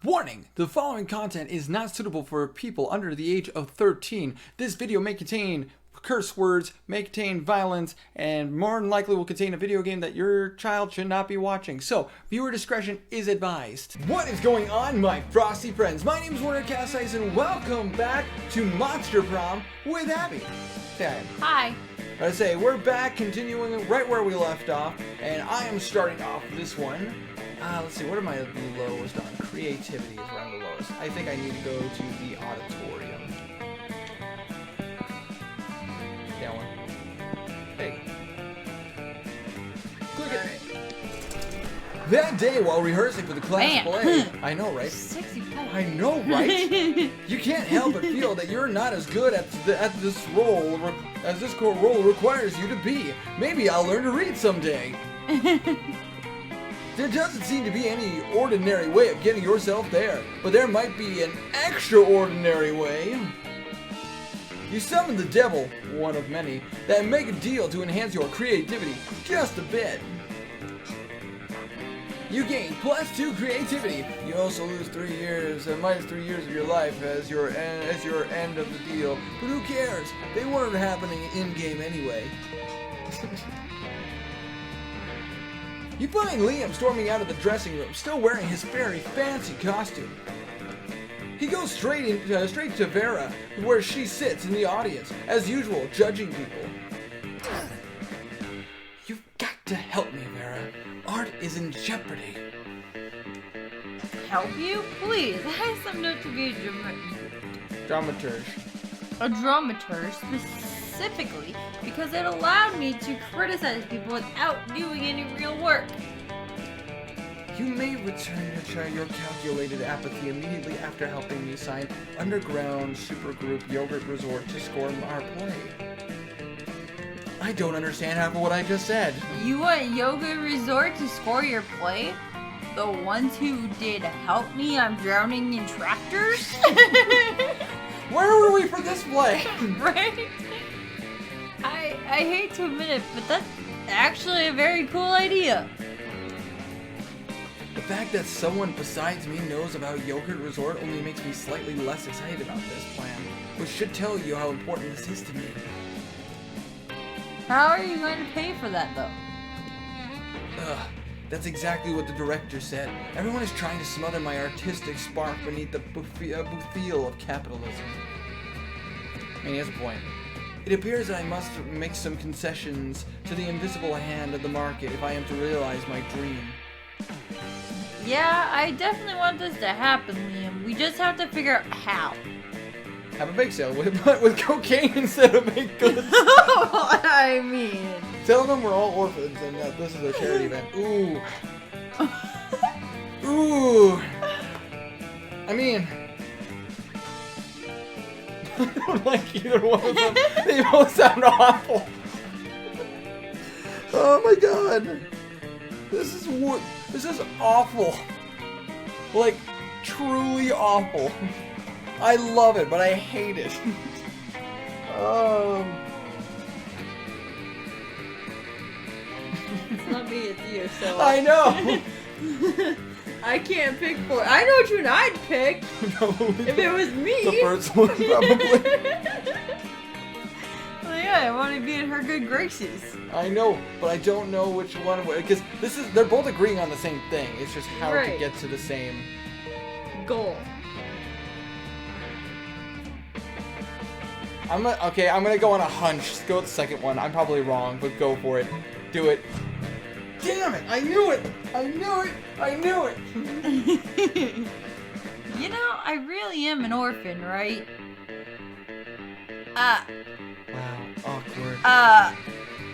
Warning! The following content is not suitable for people under the age of 13. This video may contain curse words, may contain violence, and more than likely will contain a video game that your child should not be watching. So, viewer discretion is advised. What is going on, my frosty friends? My name is Wintercasice, and welcome back to Monster Prom with Abby. Say hi. I say, we're back, continuing right where we left off, and I am starting off this one. Let's see, what are my lowest on? Creativity is where I'm the lowest. I think I need to go to the auditorium. That one. Hey. Click it. That day while rehearsing for the class play. I know, right? Sexy play. I know, right? You can't help but feel that you're not as good at this role as this role requires you to be. Maybe I'll learn to read someday. There doesn't seem to be any ordinary way of getting yourself there, but there might be an extraordinary way. You summon the devil, one of many, that make a deal to enhance your creativity just a bit. You gain +2 creativity. You also lose minus 3 years of your life as your end of the deal. But who cares? They weren't happening in-game anyway. You find Liam storming out of the dressing room, still wearing his very fancy costume. He goes straight to Vera, where she sits in the audience, as usual, judging people. You've got to help me, Vera. Art is in jeopardy. Help you? Please, I have some note to be a Dramaturge. A dramaturge, specifically because it allowed me to criticize people without doing any real work. You may return your calculated apathy immediately after helping me sign Underground Supergroup Yogurt Resort to score our play. I don't understand half of what I just said. You want Yoga Resort to score your play? The ones who did help me, I'm drowning in tractors? Where were we for this play? Right? I hate to admit it, but that's actually a very cool idea. The fact that someone besides me knows about Yogurt Resort only makes me slightly less excited about this plan, which should tell you how important this is to me. How are you going to pay for that, though? That's exactly what the director said. Everyone is trying to smother my artistic spark beneath the bouffiel of capitalism. I mean, he has a point. It appears that I must make some concessions to the invisible hand of the market if I am to realize my dream. Yeah, I definitely want this to happen, Liam. We just have to figure out how. Have a bake sale with cocaine instead of baked goods. I mean... Tell them we're all orphans and that this is a charity event. Ooh. Ooh. I mean... I don't like either one of them. They both sound awful. Oh my god. This is awful. Like, truly awful. I love it, but I hate it. It's not me, it's you, so... I know! I can't pick for it. I know which one I'd pick. If it was me. The first one, probably. Well, yeah, I want to be in her good graces. I know, but I don't know which one, because they're both agreeing on the same thing. It's just how to get to the same goal. I'm gonna go on a hunch. Just go with the second one. I'm probably wrong, but go for it. Do it. Damn it! I knew it! I knew it! I knew it! You know, I really am an orphan, right? Wow, awkward.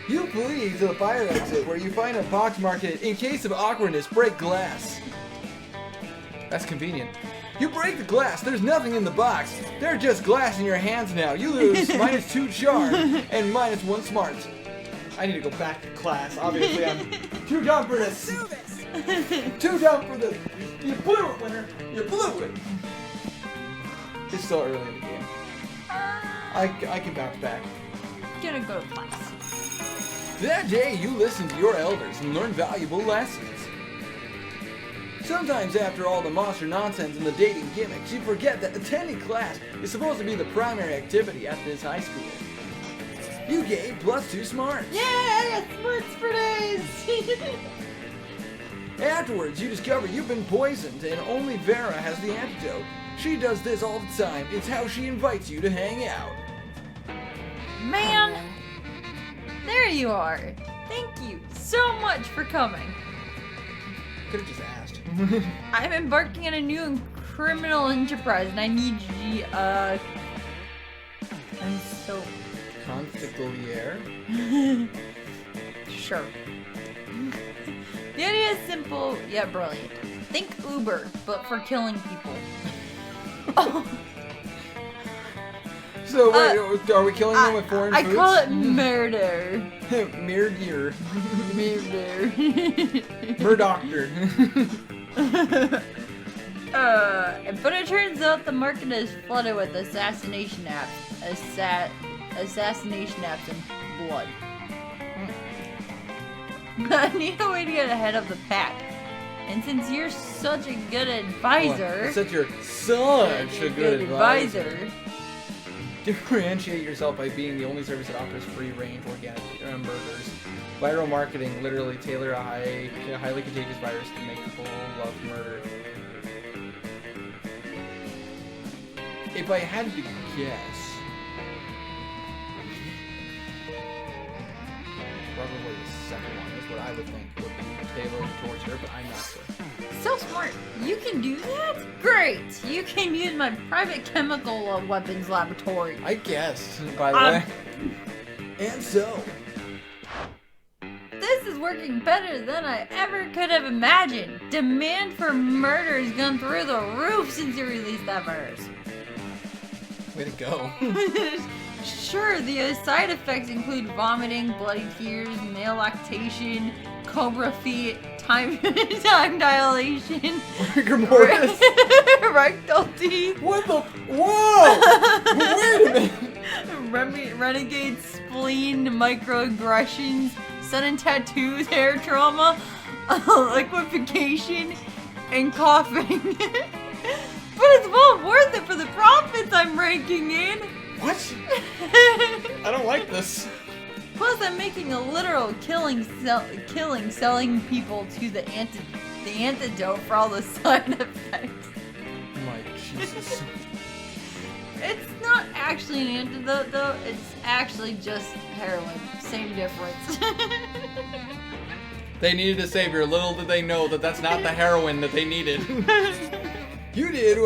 You flee to the fire exit where you find a box marked, "In case of awkwardness, break glass." That's convenient. You break the glass. There's nothing in the box. There's just glass in your hands now. You lose -2 charm and -1 smarts. I need to go back to class. Obviously, I'm too dumb for this. Too dumb for this. You blew it, Winter. You blew it. It's still early in the game. I can bounce back. Gonna go to class. That day, you listen to your elders and learn valuable lessons. Sometimes after all the monster nonsense and the dating gimmicks, you forget that attending class is supposed to be the primary activity at this high school. You gained +2 smarts. Yeah, I got smarts for days. Afterwards, you discover you've been poisoned and only Vera has the antidote. She does this all the time. It's how she invites you to hang out. Man, there you are. Thank you so much for coming. Could have just asked. I'm embarking on a new criminal enterprise and I need you, I'm so... Configliere? Sure. The idea is simple yet brilliant. Think Uber, but for killing people. So, wait, are we killing them with foreign foods? I call it murder. Murder. Murder. Murdoctor. But it turns out the market is flooded with assassination apps. Assassination apps and blood. I need a way to get ahead of the pack. And since you're such a good advisor... Since you're such a good advisor. Differentiate yourself by being the only service that offers free-range organic burgers. Viral marketing literally tailor a highly contagious virus to make people love murder. If I had to guess, probably the second one is what I would think would be tailored towards her, but I'm not sure. So smart. You can do that? Great. You can use my private chemical weapons laboratory. I guessed, by the way. And so... This is working better than I ever could have imagined. Demand for murder has gone through the roof since you released that virus. Way to go. Sure, the side effects include vomiting, bloody tears, male lactation, cobra feet, time dilation, rigor mortis, rectal teeth. What the? Whoa! Wait a minute. Renegade spleen, microaggressions, sudden tattoos, hair trauma, liquefaction, and coughing. But it's well worth it for the profits I'm raking in. What? I don't like this. Plus, I'm making a literal killing, selling people to the antidote for all the side effects. My Jesus. It's not actually an antidote, though. It's actually just heroin. Same difference. They needed a savior. Little did they know that that's not the heroin that they needed. You did?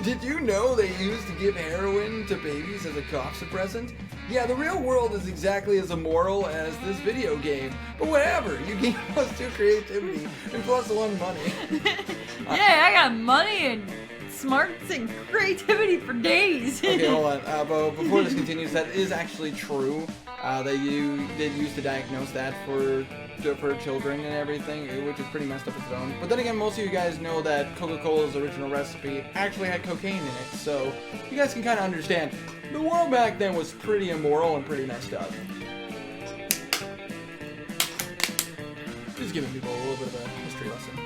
Did you know they used to give heroin to babies as a cough suppressant? Yeah, the real world is exactly as immoral as this video game. But whatever, you gain +2 creativity and +1 money. Yeah, I got money and smarts and creativity for days. Okay, hold on. But before this continues, that is actually true. That you did use to diagnose that for children and everything, which is pretty messed up its own. But then again, most of you guys know that Coca-Cola's original recipe actually had cocaine in it, so you guys can kind of understand. The world back then was pretty immoral and pretty messed up. Just giving people a little bit of a history lesson.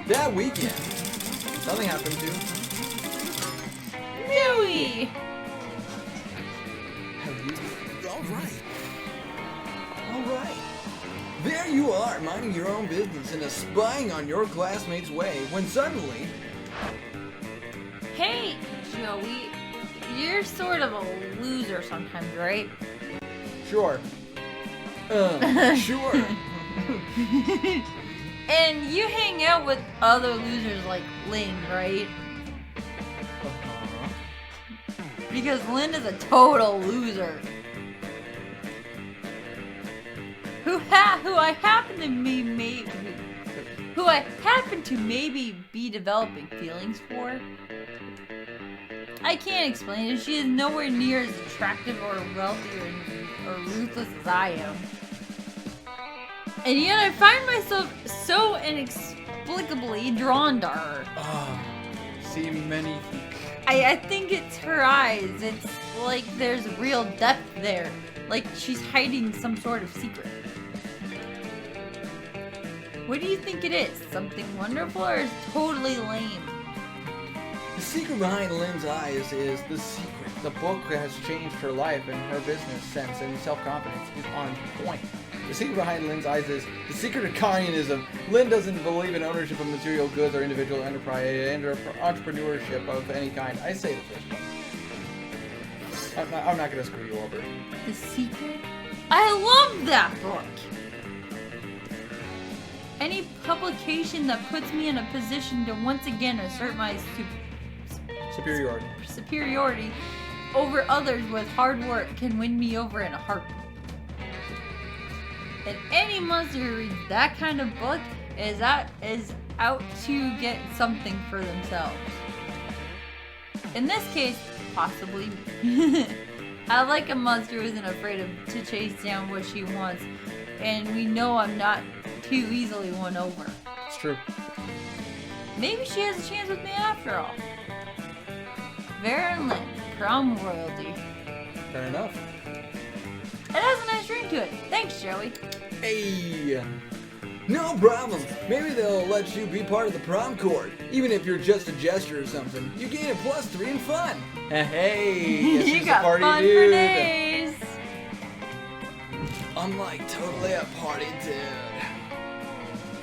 That weekend, nothing happened to Dewey! Alright. There you are, minding your own business and spying on your classmates' way, when suddenly... Hey, Joey. You're sort of a loser sometimes, right? Sure. Sure. And you hang out with other losers like Lynn, right? Uh-huh. Because Lynn is a total loser. Who I happen to maybe be developing feelings for. I can't explain it. She is nowhere near as attractive or wealthy or ruthless as I am. And yet I find myself so inexplicably drawn to her. See many. I think it's her eyes. It's like there's real depth there. Like she's hiding some sort of secret. What do you think it is? Something wonderful or is totally lame? The secret behind Lynn's eyes is the secret. The book has changed her life, and her business sense and self-confidence is on point. The secret behind Lynn's eyes is the secret of communism. Lynn doesn't believe in ownership of material goods or individual enterprise and entrepreneurship of any kind. I say the first one. I'm not going to screw you over. The Secret? I love that book! Any publication that puts me in a position to once again assert my superiority over others with hard work can win me over in a heartbeat. And any monster who reads that kind of book is out to get something for themselves. In this case, possibly me. I like a monster who isn't afraid to chase down what she wants, and we know I'm not too easily won over. It's true. Maybe she has a chance with me after all. Vera and Lynn, Prom royalty. Fair enough. It has a nice ring to it. Thanks, Joey. Hey! No problem. Maybe they'll let you be part of the prom court, even if you're just a jester or something. You gain a +3 in fun. Hey! You got party fun dude. for days. I'm like totally a party dude.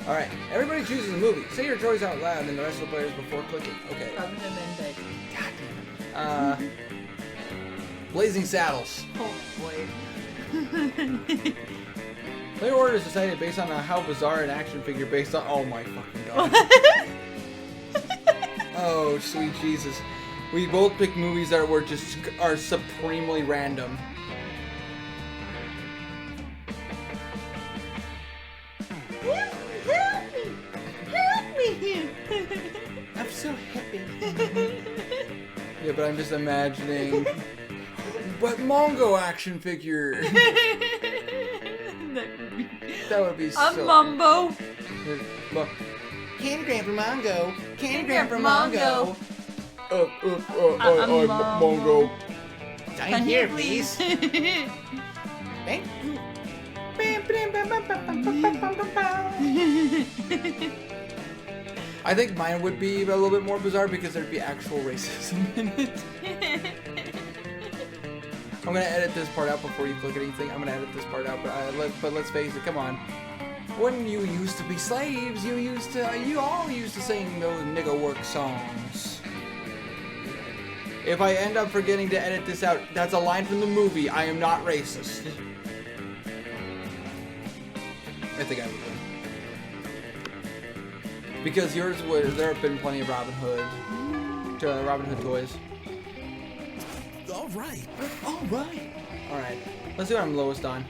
Alright, everybody chooses a movie. Say your choice out loud and then the rest of the players before clicking. Okay. Blazing Saddles. Oh boy. Player order is decided based on how bizarre an action figure based on. Oh my fucking god. Oh sweet Jesus. We both picked movies that are supremely random. Help me! I'm so happy. Yeah, but I'm just imagining. But Mongo action figure. That would be so. A Mumbo. Candygram for Mongo. Candygram for Mongo. Mongo. Can here, you please? Thank you. I think mine would be a little bit more bizarre because there'd be actual racism in it. I'm gonna edit this part out before you click anything. I'm gonna edit this part out, but let's face it. Come on. When you used to be slaves, you all used to sing those nigga work songs. If I end up forgetting to edit this out, that's a line from the movie. I am not racist. I think I would win. Because there have been plenty of Robin Hood toys. Alright. Alright. Let's see what I'm lowest on.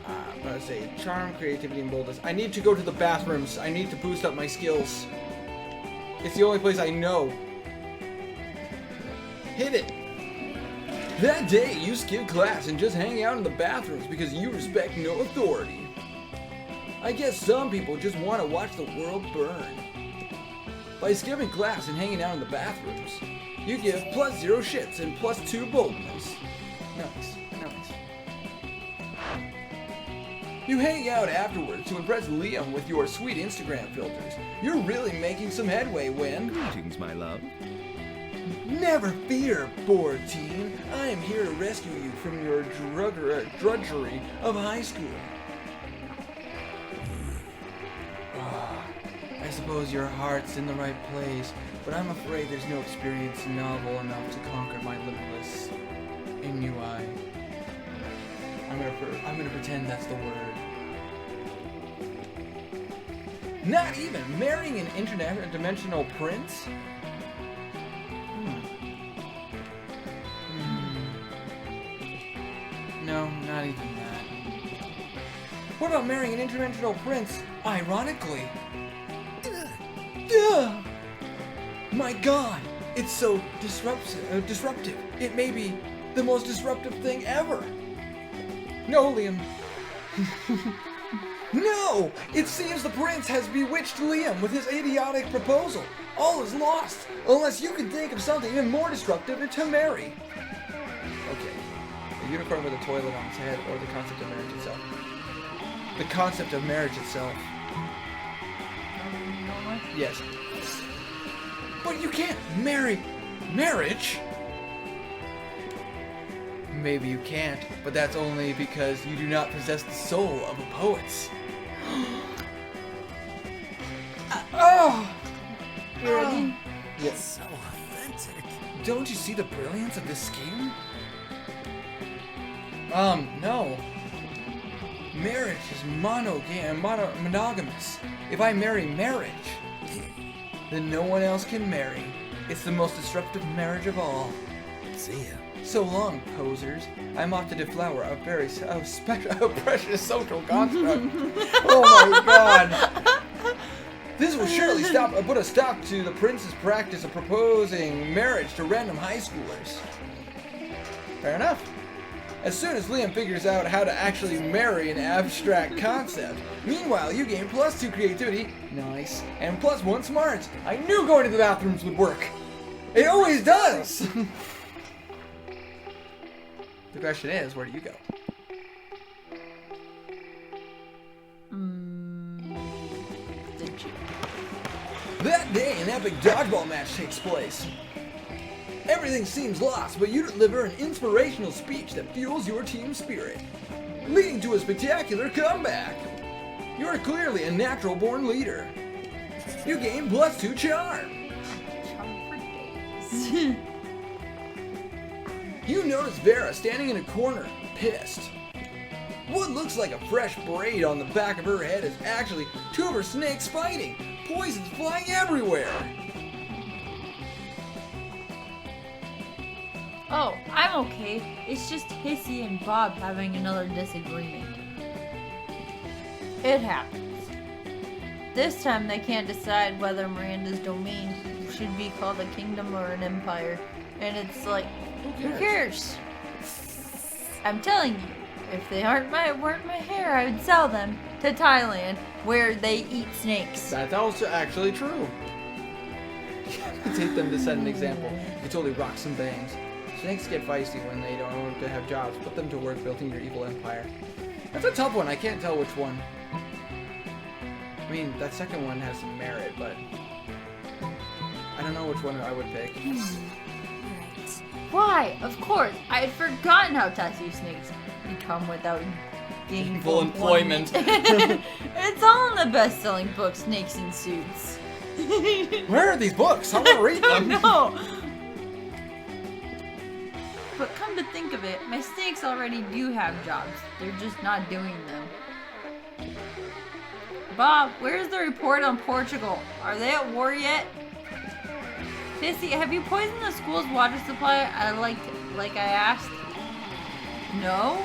I'm gonna say charm, creativity, and boldness. I need to go to the bathrooms. I need to boost up my skills. It's the only place I know. Hit it! That day, you skip class and just hang out in the bathrooms because you respect no authority. I guess some people just want to watch the world burn. By skipping class and hanging out in the bathrooms, you give +0 shits and +2 boldness. Nice. You hang out afterwards to impress Liam with your sweet Instagram filters. You're really making some headway, Win. Greetings, my love. Never fear, bored teen. I am here to rescue you from your drudgery of high school. I suppose your heart's in the right place, but I'm afraid there's no experience novel enough to conquer my limitless inui. I'm gonna pretend that's the word. Not even marrying an interdimensional prince? No, not even that. What about marrying an interdimensional prince, ironically? Duh! My god, it's so disruptive. It may be the most disruptive thing ever. No, Liam. No! It seems the prince has bewitched Liam with his idiotic proposal. All is lost, unless you can think of something even more destructive to marry. Okay. A unicorn with a toilet on its head, or the concept of marriage itself. The concept of marriage itself. Yes. But you can't marry marriage. Maybe you can't, but that's only because you do not possess the soul of a poet. Oh! You ready? Yes. So authentic. Don't you see the brilliance of this scheme? No. Marriage is monogamous. If I marry marriage, then no one else can marry. It's the most disruptive marriage of all. See ya. So long, posers. I'm off to deflower a very precious social construct. Oh my god! This will surely put a stop to the prince's practice of proposing marriage to random high schoolers. Fair enough. As soon as Liam figures out how to actually marry an abstract concept. Meanwhile, you gain +2 creativity, nice, and +1 smarts. I knew going to the bathrooms would work. It always does! The question is, where do you go? The gym. That day, an epic dodgeball match takes place. Everything seems lost, but you deliver an inspirational speech that fuels your team spirit, leading to a spectacular comeback. You are clearly a natural-born leader. You gain +2 charm. Charm for days. You notice Vera standing in a corner, pissed. What looks like a fresh braid on the back of her head is actually 2 of her snakes fighting. Poisons flying everywhere. Oh, I'm okay. It's just Hissy and Bob having another disagreement. It happens. This time they can't decide whether Miranda's domain should be called a kingdom or an empire. And it's like, who cares? I'm telling you, if they weren't my hair, I would sell them to Thailand, where they eat snakes. That's also actually true. Take them to set an example. You could totally rock some bangs. Snakes get feisty when they don't want to have jobs. Put them to work building your evil empire. That's a tough one. I can't tell which one. I mean, that second one has some merit, but I don't know which one I would pick. Why? Of course, I had forgotten how tattoo snakes become without gainful employment. It's all in the best-selling book, Snakes in Suits. Where are these books? I want to read them. No. But come to think of it, my snakes already do have jobs. They're just not doing them. Bob, where's the report on Portugal? Are they at war yet? Sissy, have you poisoned the school's water supply? Like I asked. No?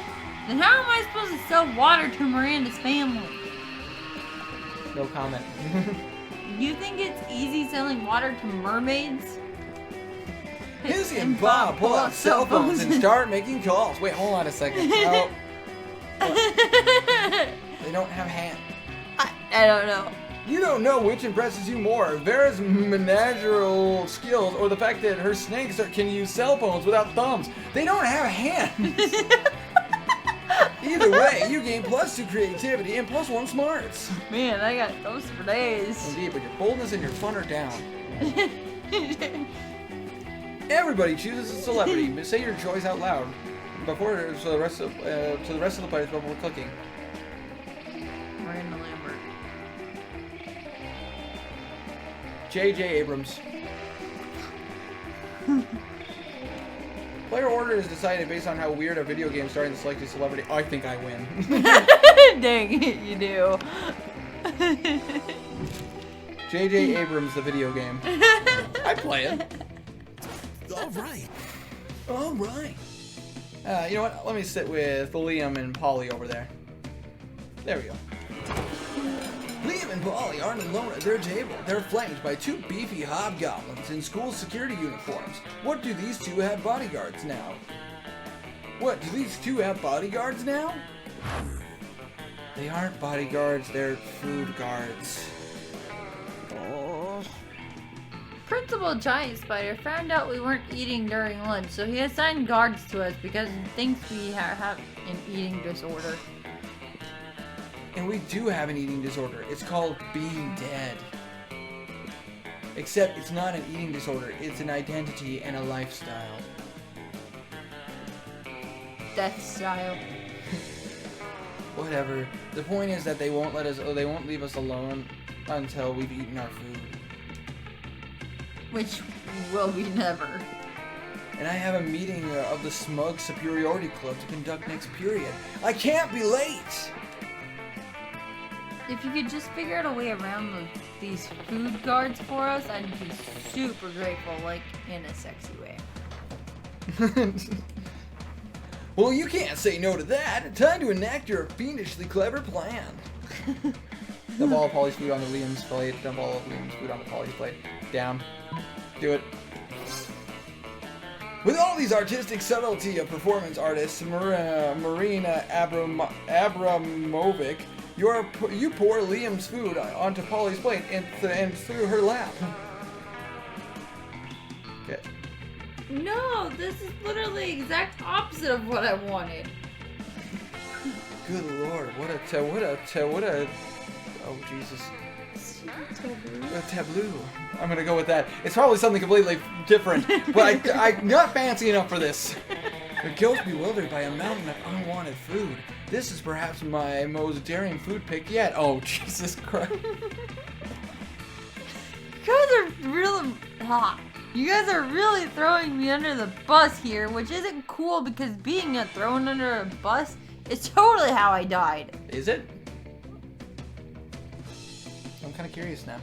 Then how am I supposed to sell water to Miranda's family? No comment. You think it's easy selling water to mermaids? Hissy and Bob pull out cell phones and start making calls. Wait, hold on a second. Oh. They don't have hands. I don't know. You don't know which impresses you more, Vera's managerial skills or the fact that her snakes can use cell phones without thumbs. They don't have hands. Either way, you gain +2 creativity and +1 smarts. Man, I got those for days. Indeed, but your boldness and your fun are down. Everybody chooses a celebrity. Say your choice out loud before so the rest of the players before clicking. Miranda Lambert. J.J. Abrams. Player order is decided based on how weird a video game starting to select a celebrity. I think I win. Dang it, you do. J.J. Abrams, the video game. I play it. All right. All right. You know what? Let me sit with Liam and Polly over there. There we go. Liam and Polly aren't alone at their table. They're flanked by 2 beefy hobgoblins in school security uniforms. What do these 2 have bodyguards now? What, do these 2 have bodyguards now? They aren't bodyguards, they're food guards. Oh. Principal Giant Spider found out we weren't eating during lunch, so he assigned guards to us because he thinks we have an eating disorder. And we do have an eating disorder. It's called being dead. Except it's not an eating disorder, it's an identity and a lifestyle. Death style. Whatever. The point is that they won't leave us alone until we've eaten our food. Which will be never. And I have a meeting of the Smug Superiority Club to conduct next period. I can't be late! If you could just figure out a way around these food guards for us, I'd be super grateful, like, in a sexy way. Well, you can't say no to that. Time to enact your fiendishly clever plan. Dump all of Polly's food on the Liam's plate. Dump all of Liam's food on the Polly's plate. Down. Do it. With all these artistic subtlety of performance artists, Marina Abramovic, you pour Liam's food onto Polly's plate and through her lap. Okay. No, this is literally the exact opposite of what I wanted. Good lord, what a oh Jesus. A tableau. I'm gonna go with that. It's probably something completely different, but I'm not fancy enough for this. The guilt bewildered by a mountain of unwanted food. This is perhaps my most daring food pick yet. Oh, Jesus Christ. You guys are really throwing me under the bus here, which isn't cool because being thrown under a bus is totally how I died. Is it? I'm kind of curious now.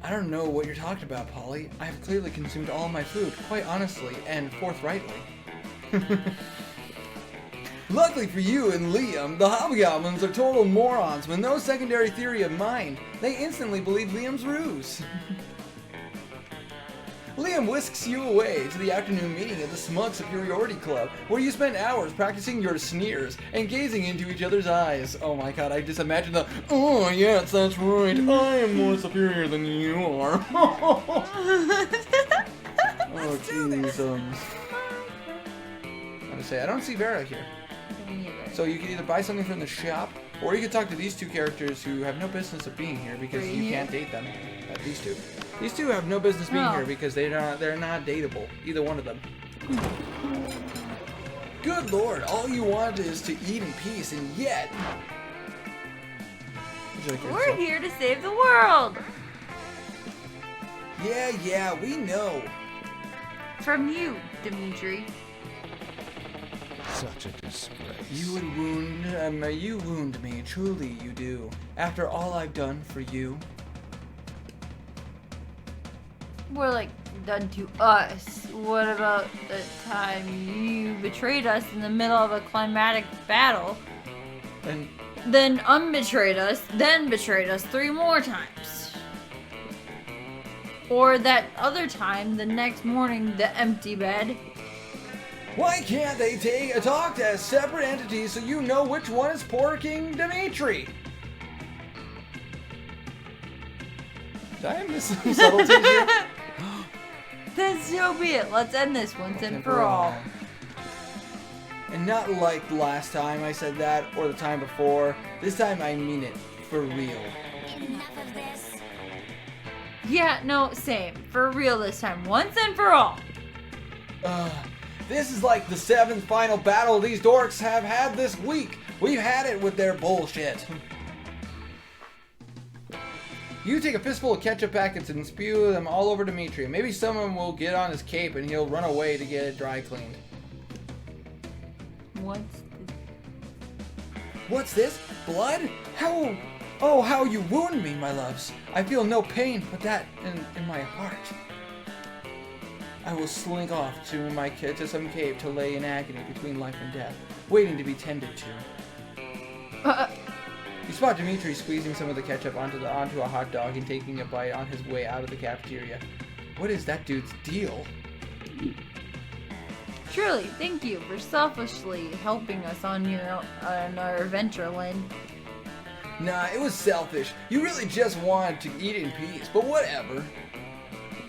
I don't know what you're talking about, Polly. I have clearly consumed all of my food, quite honestly and forthrightly. Luckily for you and Liam, the Hobgoblins are total morons with no secondary theory of mind. They instantly believe Liam's ruse. Liam whisks you away to the afternoon meeting at the Smug Superiority Club, where you spend hours practicing your sneers and gazing into each other's eyes. Oh my god, I just imagine the, oh yes, that's right, I am more superior than you are. Oh Jesus. I'm gonna say, I don't see Vera here. So you can either buy something from the shop, or you can talk to these two characters who have no business of being here because you can't date them. These two. These two have no business being here because they're not dateable. Either one of them. Good lord, all you want is to eat in peace, and yet... We're here to save the world! Yeah, we know. From you, Dimitri. Such a disgrace. You wound me, truly you do. After all I've done for you. More like done to us. What about the time you betrayed us in the middle of a climatic battle? And then unbetrayed us, then betrayed us 3 more times. Or that other time, the next morning, the empty bed. why can't they talk as separate entities so you know which one is poor King Dimitri? Did I miss some subtleties here? Then so be it. Let's end this once and for all. And not like last time I said that, or the time before. This time I mean it. For real. Enough of this. Yeah, no, same. For real this time. Once and for all. This is like the 7th final battle these dorks have had this week. We've had it with their bullshit. You take a fistful of ketchup packets and spew them all over Dimitri. Maybe someone will get on his cape and he'll run away to get it dry cleaned. What's this? Blood? How? Oh, how you wound me, my loves. I feel no pain but that in my heart. I will slink off to some cave to lay in agony between life and death, waiting to be tended to. You spot Dimitri squeezing some of the ketchup onto a hot dog and taking a bite on his way out of the cafeteria. What is that dude's deal? Truly, thank you for selfishly helping us on our adventure, Lynn. Nah, it was selfish. You really just wanted to eat in peace, but whatever.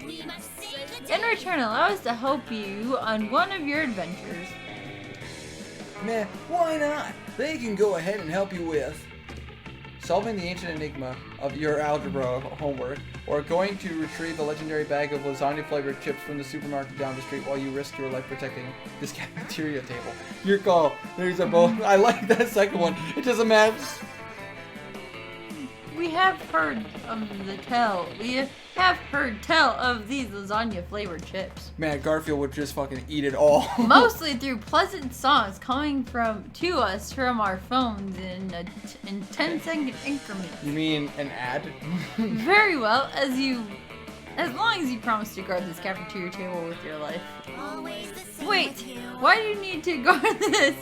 We must save the In return, allow us to help you on one of your adventures. Meh, why not? They can go ahead and help you with solving the ancient enigma of your algebra homework, or going to retrieve the legendary bag of lasagna-flavored chips from the supermarket down the street while you risk your life protecting this cafeteria table. Your call. There's a both. I like that second one. It doesn't matter. We have heard of the tell. We have heard tell of these lasagna-flavored chips. Man, Garfield would just fucking eat it all. Mostly through pleasant songs coming to us from our phones in 10-second increments. You mean an ad? Very well, as long as you promise to guard this cafeteria table with your life. Always the same Wait, with you. why do you need to guard this?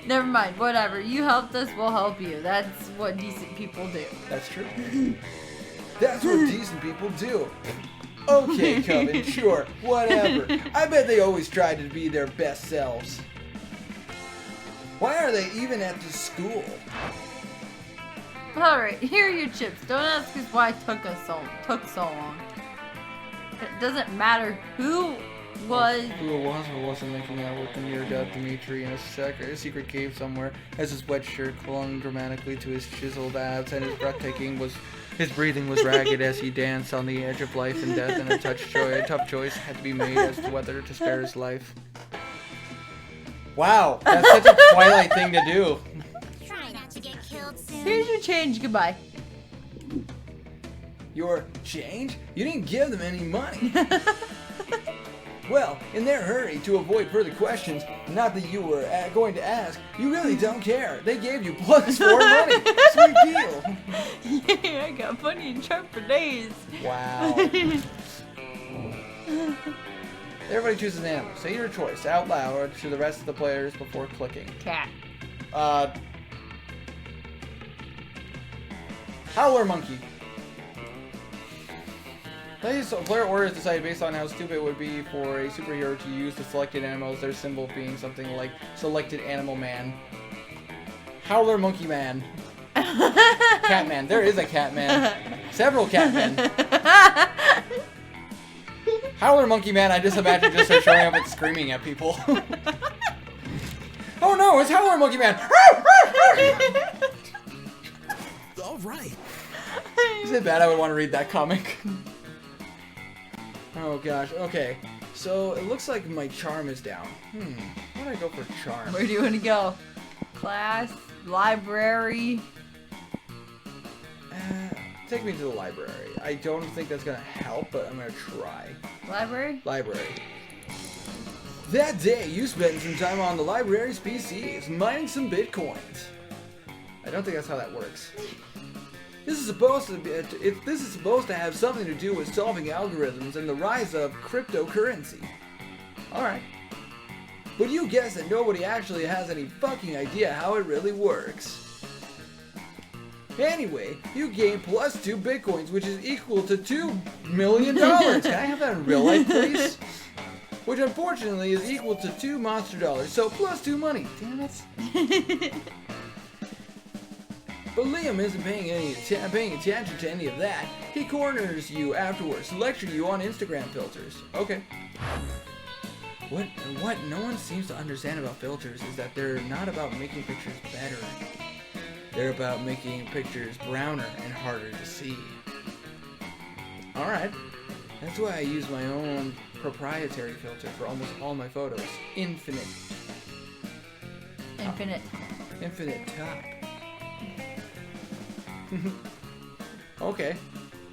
Never mind, whatever. You helped us, we'll help you. That's what decent people do. That's true. That's what decent people do. Okay, Coven, sure, whatever. I bet they always tried to be their best selves. Why are they even at the school? Alright, here are your chips. Don't ask us why it took so long. It doesn't matter who was or wasn't making out with the near-dead Dimitri in a secret cave somewhere, as his wet shirt clung dramatically to his chiseled abs, and his breathing was ragged as he danced on the edge of life and death, and a tough choice had to be made as to whether to spare his life. Wow, that's such a Twilight thing to do. Try not to get killed soon. Here's your change, goodbye. Your change? You didn't give them any money. Well, in their hurry to avoid further questions, not that you were going to ask, you really don't care. They gave you +4 money. Sweet deal. Yeah, I got money in trap for days. Wow. Everybody chooses an animal. Say your choice out loud to the rest of the players before clicking. Cat. Owl or monkey? Player orders decided based on how stupid it would be for a superhero to use the selected animal as their symbol, being something like selected animal man. Howler monkey man. Catman. There is a Catman. Several Catmen. Howler monkey man, I just imagine just her showing up and screaming at people. Oh no, it's Howler monkey man. All right. Is it bad I would want to read that comic? Oh gosh, okay. So it looks like my charm is down. Why do I go for charm? Where do you want to go? Class? Library? Take me to the library. I don't think that's gonna help, but I'm gonna try. Library? Library. That day, you spent some time on the library's PCs, mining some bitcoins. I don't think that's how that works. This is supposed to have something to do with solving algorithms and the rise of cryptocurrency. Alright. But you guess that nobody actually has any fucking idea how it really works. Anyway, you gain +2 bitcoins, which is equal to $2 million. Can I have that in real life, please? Which unfortunately is equal to 2 monster dollars, so +2 money. Damn it. But Liam isn't paying attention to any of that. He corners you afterwards, lecturing you on Instagram filters. Okay. What no one seems to understand about filters is that they're not about making pictures better. They're about making pictures browner and harder to see. Alright. That's why I use my own proprietary filter for almost all my photos. Infinite top. Okay.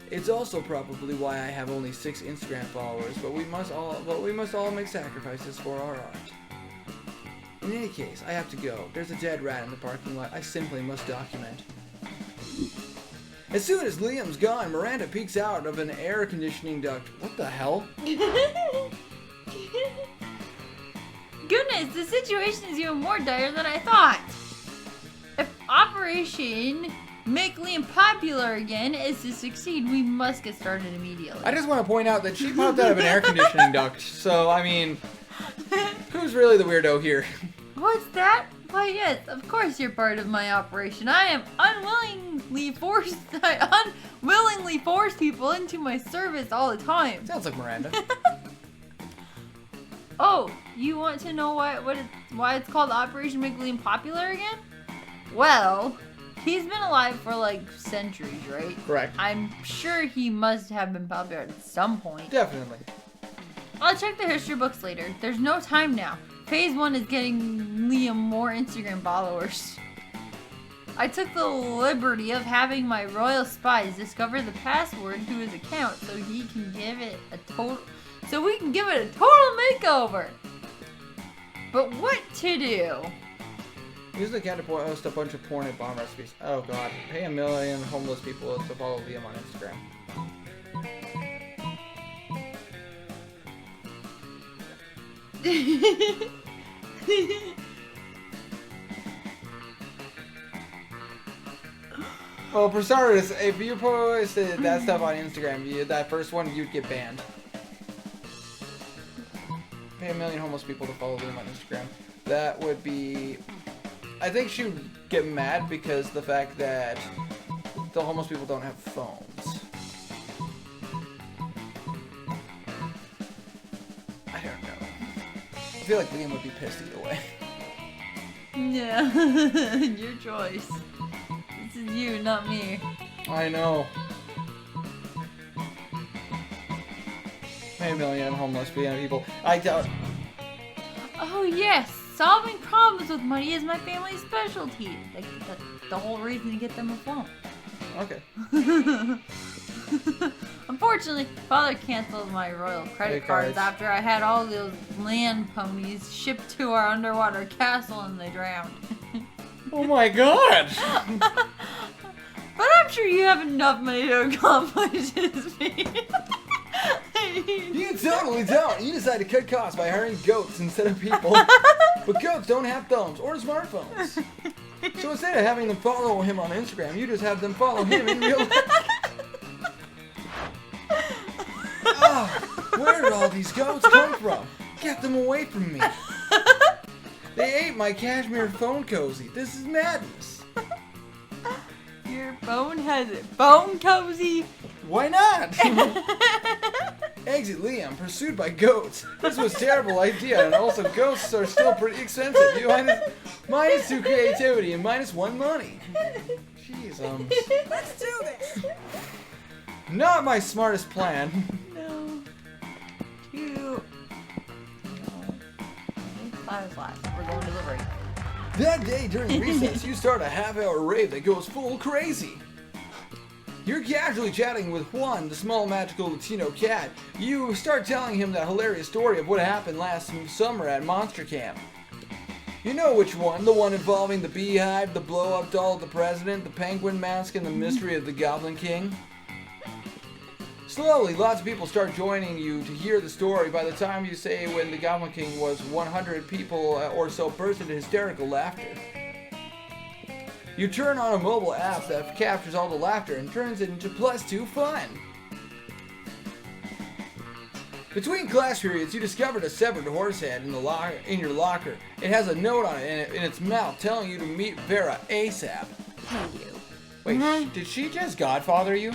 It's also probably why I have only 6 Instagram followers, but we must all make sacrifices for our art. In any case, I have to go. There's a dead rat in the parking lot. I simply must document. As soon as Liam's gone, Miranda peeks out of an air conditioning duct. What the hell? Goodness, the situation is even more dire than I thought. If Operation Make Liam Popular Again is to succeed, we must get started immediately. I just want to point out that she popped out of an air conditioning duct, so I mean, who's really the weirdo here? What's that? Why yes, of course you're part of my operation. I unwillingly force people into my service all the time. Sounds like Miranda. Oh, you want to know why it's called Operation Make Liam Popular Again? Well, He's been alive for like centuries, right? Correct. I'm sure he must have been popular at some point. Definitely. I'll check the history books later. There's no time now. Phase 1 is getting Liam more Instagram followers. I took the liberty of having my royal spies discover the password to his account so we can give it a total makeover. But what to do? Use the cat to post a bunch of porn and bomb recipes. Oh god. Pay 1 million homeless people to follow Liam on Instagram. Well, for starters, if you posted that stuff on Instagram, that first one, you'd get banned. Pay 1 million homeless people to follow Liam on Instagram. That would be... I think she would get mad because the fact that the homeless people don't have phones. I don't know. I feel like Liam would be pissed either way. Yeah, your choice. This is you, not me. I know. Pay 1 million homeless people. I doubt... Oh yes, solving problems with money is my family's specialty. Like, that's the whole reason to get them a phone. Okay. Unfortunately, Father canceled my royal credit cards after I had all those land ponies shipped to our underwater castle and they drowned. Oh my god! But I'm sure you have enough money to accomplish this feat. You totally don't! You decide to cut costs by hiring goats instead of people. But goats don't have thumbs or smartphones. So instead of having them follow him on Instagram, you just have them follow him in real life. Where did all these goats come from? Get them away from me. They ate my cashmere phone cozy. This is madness. Your phone has it. Phone cozy? Why not? Exit Liam, pursued by goats. This was a terrible idea, and also ghosts are still pretty expensive. You minus 2 creativity and -1 money. Jeez, Let's do this. not my smartest plan. No. 2. No. Class last. We're going to the break. That day during recess, you start a half-hour rave that goes full crazy. You're casually chatting with Juan, the small magical Latino cat. You start telling him that hilarious story of what happened last summer at Monster Camp. You know which one, the one involving the beehive, the blow-up doll of the president, the penguin mask, and the mystery of the Goblin King. Slowly, lots of people start joining you to hear the story. By the time you say when the Goblin King was 100 people or so burst into hysterical laughter. You turn on a mobile app that captures all the laughter and turns it into +2 fun. Between class periods, you discovered a severed horse head in your locker. It has a note on it in its mouth telling you to meet Vera ASAP. Hey, you. Wait, did she just godfather you?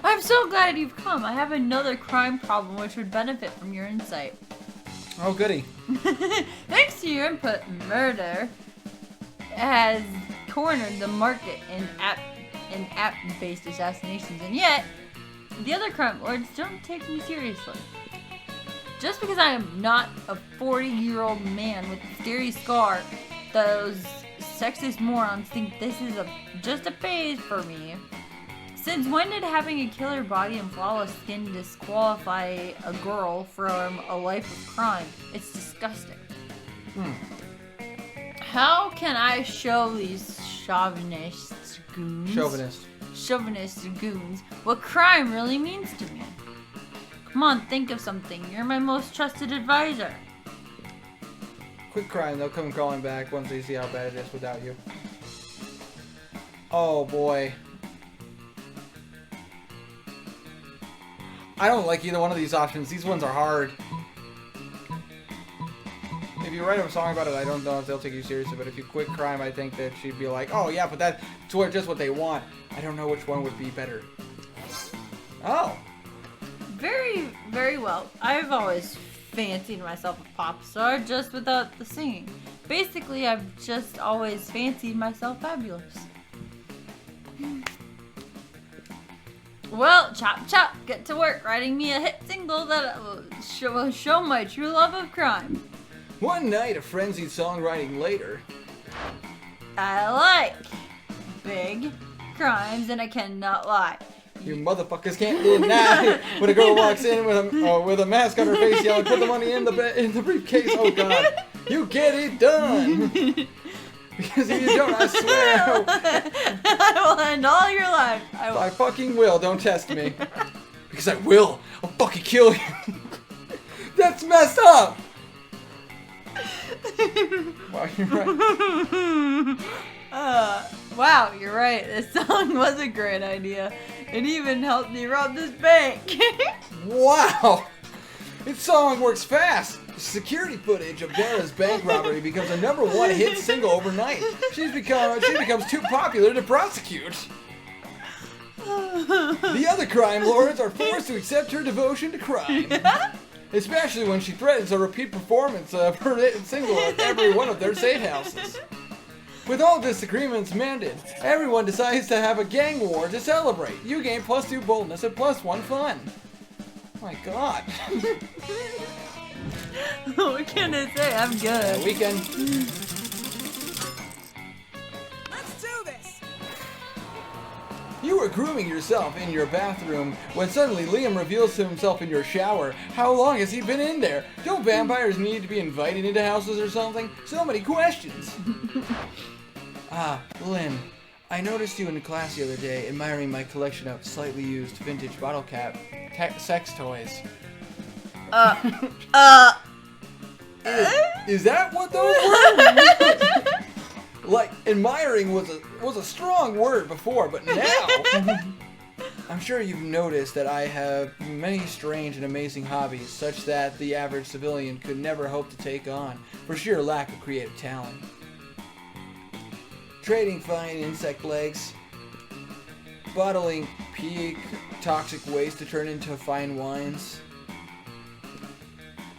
I'm so glad you've come. I have another crime problem which would benefit from your insight. Oh, goody. Thanks to your input, murder has cornered the market in app-based assassinations, and yet the other crime lords don't take me seriously. Just because I am not a 40-year-old man with a scary scar, those sexist morons think this is just a phase for me. Since when did having a killer body and flawless skin disqualify a girl from a life of crime? It's disgusting. How can I show these chauvinist goons what crime really means to me? Come on, think of something. You're my most trusted advisor. Quit crying, they'll come crawling back once they see how bad it is without you. Oh boy. I don't like either one of these options. These ones are hard. If you write a song about it, I don't know if they'll take you seriously, but if you quit crime, I think that she'd be like, oh yeah, but that's just what they want. I don't know which one would be better. Oh. Very, very well. I've always fancied myself a pop star just without the singing. Basically, I've just always fancied myself fabulous. Well, chop chop, get to work writing me a hit single that will show my true love of crime. One night, a frenzied songwriting later. I like big crimes and I cannot lie. You motherfuckers can't deny when a girl walks in with a mask on her face yelling, "Put the money in the briefcase." Oh God, you get it done. Because if you don't, I swear I will end all your life. I fucking will. Don't test me. Because I will. I'll fucking kill you. That's messed up. Wow, you're right. Wow, you're right. This song was a great idea. It even helped me rob this bank. Wow. This song works fast. Security footage of Dara's bank robbery becomes a #1 hit single overnight. She becomes too popular to prosecute. The other crime lords are forced to accept her devotion to crime. Especially when she threatens a repeat performance of her hit single at every one of their safe houses. With all disagreements mended, everyone decides to have a gang war to celebrate. You gain +2 boldness and +1 fun. My God. What can I say? I'm good. Weekend. Let's do this. You were grooming yourself in your bathroom when suddenly Liam reveals to himself in your shower. How long has he been in there? Don't vampires need to be invited into houses or something? So many questions. Lynn, I noticed you in class the other day admiring my collection of slightly used vintage bottle cap sex toys. Is that what those were? Like, admiring was a strong word before, but now I'm sure you've noticed that I have many strange and amazing hobbies, such that the average civilian could never hope to take on for sheer lack of creative talent. Trading fine insect legs, bottling peak toxic waste to turn into fine wines,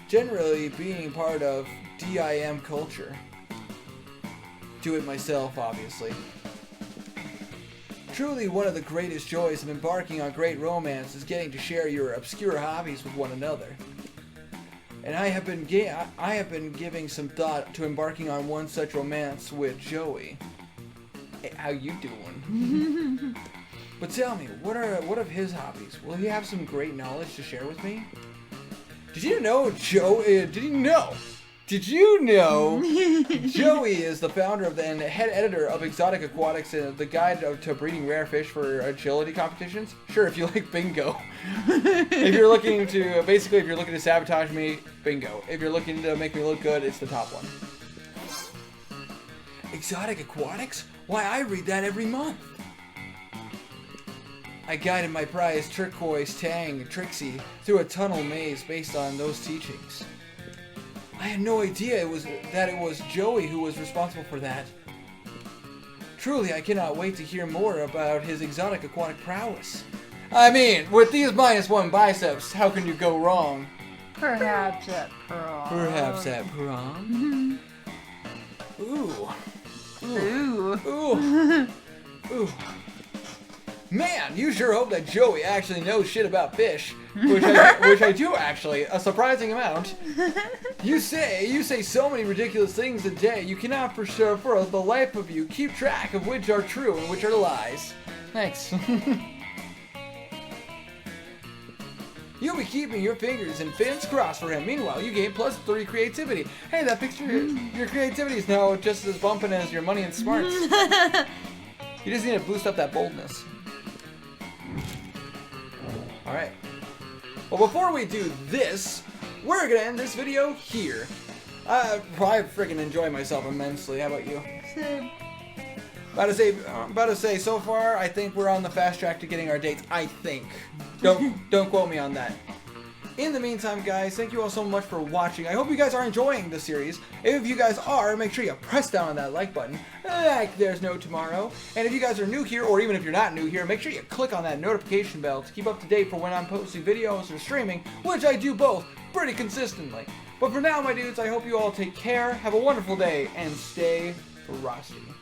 generally being part of DIM culture. Do it myself, obviously. Truly one of the greatest joys of embarking on great romance is getting to share your obscure hobbies with one another. And I have been giving some thought to embarking on one such romance with Joey. Hey, how you doing? But tell me, what of his hobbies? Will he have some great knowledge to share with me? Did you know Joey is the founder and head editor of Exotic Aquatics and the guide to breeding rare fish for agility competitions? Sure, if you like bingo. If you're looking to sabotage me, bingo. If you're looking to make me look good, it's the top one. Exotic Aquatics? Why, I read that every month. I guided my prize turquoise tang, Trixie, through a tunnel maze based on those teachings. I had no idea it was Joey who was responsible for that. Truly, I cannot wait to hear more about his exotic aquatic prowess. I mean, with these -1 biceps, how can you go wrong? Perhaps at prom. Perhaps at prom? Ooh. Ooh. Ooh. Ooh. Man, you sure hope that Joey actually knows shit about fish, which I do actually, a surprising amount. You say so many ridiculous things a day, you cannot for the life of you keep track of which are true and which are lies. Thanks. You'll be keeping your fingers and fins crossed for him. Meanwhile, you gain +3 creativity. Hey, that picture, your creativity is now just as bumping as your money and smarts. You just need to boost up that boldness. Alright. Well, before we do this, we're gonna end this video here. I freaking enjoy myself immensely. How about you? Same. About to say, so far, I think we're on the fast track to getting our dates. I think. Don't quote me on that. In the meantime, guys, thank you all so much for watching. I hope you guys are enjoying the series. If you guys are, make sure you press down on that like button, like there's no tomorrow. And if you guys are new here, or even if you're not new here, make sure you click on that notification bell to keep up to date for when I'm posting videos or streaming, which I do both pretty consistently. But for now, my dudes, I hope you all take care, have a wonderful day, and stay frosty.